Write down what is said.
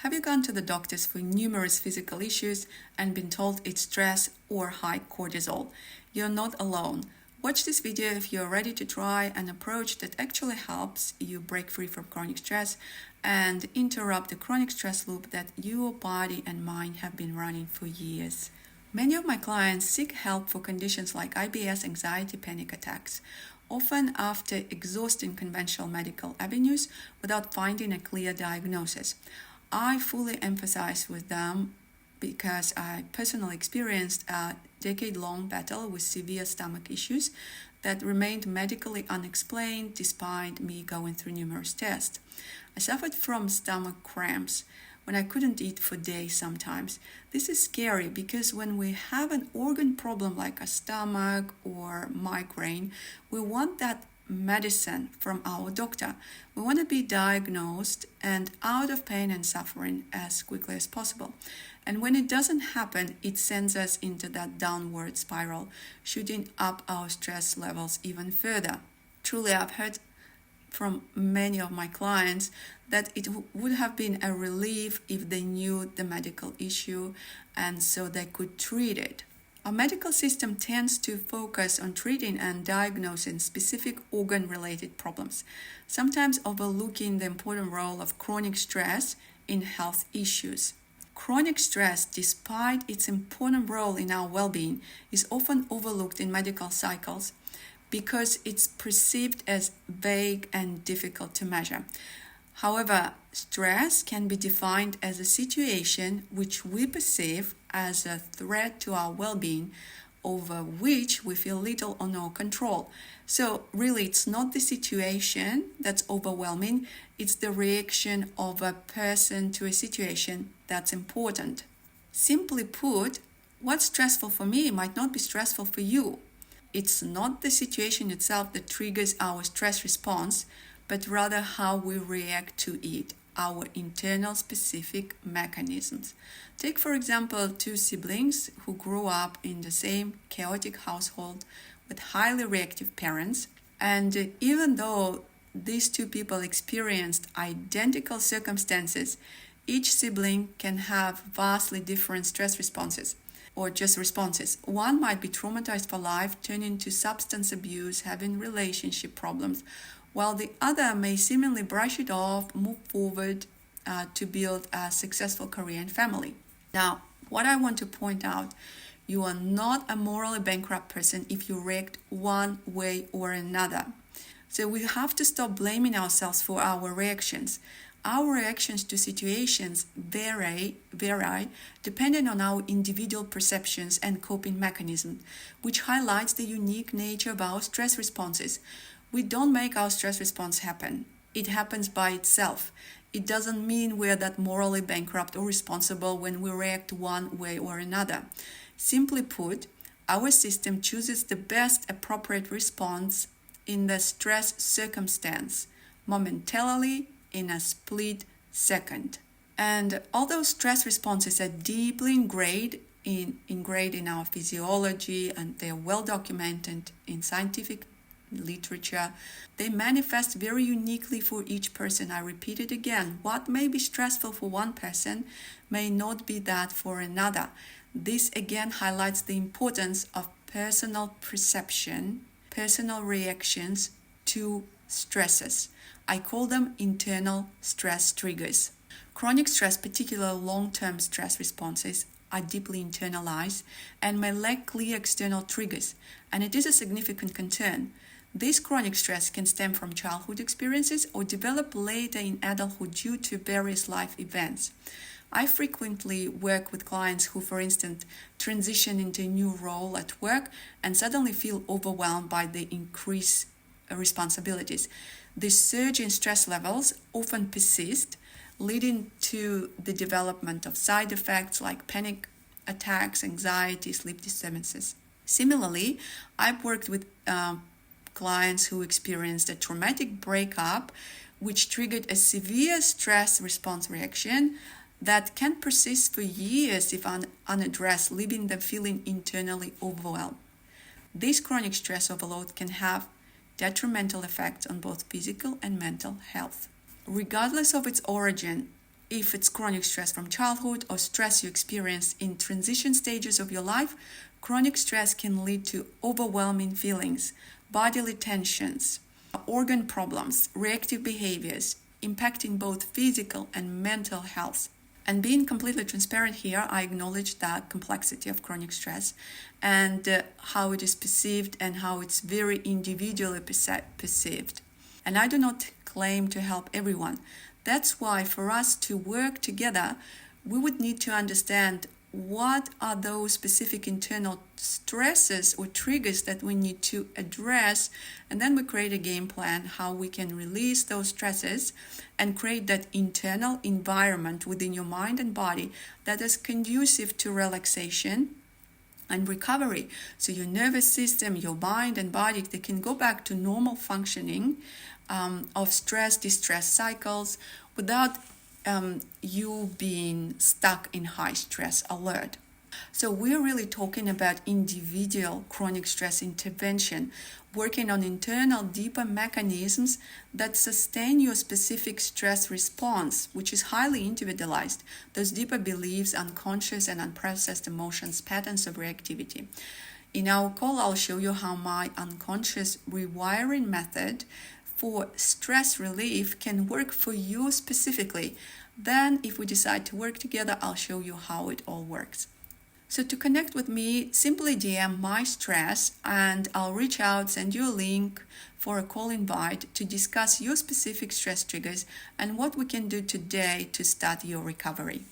Have you gone to the doctors for numerous physical issues and been told it's stress or high cortisol? You're not alone. Watch this video if you're ready to try an approach that actually helps you break free from chronic stress and interrupt the chronic stress loop that your body and mind have been running for years. Many of my clients seek help for conditions like IBS, anxiety, panic attacks, often after exhausting conventional medical avenues without finding a clear diagnosis. I fully empathize with them because I personally experienced a decade-long battle with severe stomach issues that remained medically unexplained despite me going through numerous tests. I suffered from stomach cramps when I couldn't eat for days sometimes. This is scary because when we have an organ problem like a stomach or migraine, we want that medicine from our doctor. We want to be diagnosed and out of pain and suffering as quickly as possible. And when it doesn't happen, it sends us into that downward spiral, shooting up our stress levels even further. Truly, I've heard from many of my clients that it would have been a relief if they knew the medical issue and so they could treat it. Our medical system tends to focus on treating and diagnosing specific organ-related problems, sometimes overlooking the important role of chronic stress in health issues. Chronic stress, despite its important role in our well-being, is often overlooked in medical cycles because it's perceived as vague and difficult to measure. However, stress can be defined as a situation which we perceive as a threat to our well-being, over which we feel little or no control. So really, it's not the situation that's overwhelming, it's the reaction of a person to a situation that's important. Simply put, what's stressful for me might not be stressful for you. It's not the situation itself that triggers our stress response, but rather how we react to it, our internal specific mechanisms. Take, for example, two siblings who grew up in the same chaotic household with highly reactive parents, and even though these two people experienced identical circumstances, each sibling can have vastly different stress responses, or just responses. One might be traumatized for life, turning to substance abuse, having relationship problems, while the other may seemingly brush it off, move forward to build a successful career and family. Now, what I want to point out, you are not a morally bankrupt person if you react one way or another. So we have to stop blaming ourselves for our reactions. Our reactions to situations vary depending on our individual perceptions and coping mechanisms, which highlights the unique nature of our stress responses. We don't make our stress response happen. It happens by itself. It doesn't mean we're that morally bankrupt or responsible when we react one way or another. Simply put, our system chooses the best appropriate response in the stress circumstance, momentarily, in a split second. And although stress responses are deeply ingrained in our physiology and they're well documented in scientific literature, they manifest very uniquely for each person. I repeat it again. What may be stressful for one person may not be that for another. This again highlights the importance of personal perception, personal reactions to stresses. I call them internal stress triggers. Chronic stress, particularly long-term stress responses, are deeply internalized and may lack clear external triggers, and it is a significant concern. This chronic stress can stem from childhood experiences or develop later in adulthood due to various life events. I frequently work with clients who, for instance, transition into a new role at work and suddenly feel overwhelmed by the increased responsibilities. This surge in stress levels often persist, leading to the development of side effects like panic attacks, anxiety, sleep disturbances. Similarly, I've worked with clients who experienced a traumatic breakup, which triggered a severe stress response reaction that can persist for years if unaddressed, leaving them feeling internally overwhelmed. This chronic stress overload can have detrimental effects on both physical and mental health. Regardless of its origin, if it's chronic stress from childhood or stress you experience in transition stages of your life, chronic stress can lead to overwhelming feelings, bodily tensions, organ problems, reactive behaviors, impacting both physical and mental health. And being completely transparent here, I acknowledge the complexity of chronic stress and how it is perceived and how it's very individually perceived. And I do not claim to help everyone. That's why for us to work together, we would need to understand what are those specific internal stresses or triggers that we need to address, and then we create a game plan how we can release those stresses and create that internal environment within your mind and body that is conducive to relaxation and recovery. So your nervous system, your mind and body, they can go back to normal functioning of stress, distress cycles without you being stuck in high stress alert. So we're really talking about individual chronic stress intervention, working on internal deeper mechanisms that sustain your specific stress response, which is highly individualized, those deeper beliefs, unconscious and unprocessed emotions, patterns of reactivity. In our call, I'll show you how my unconscious rewiring method for stress relief can work for you specifically. Then, if we decide to work together, I'll show you how it all works. So to connect with me, simply DM my stress and I'll reach out, send you a link for a call invite to discuss your specific stress triggers and what we can do today to start your recovery.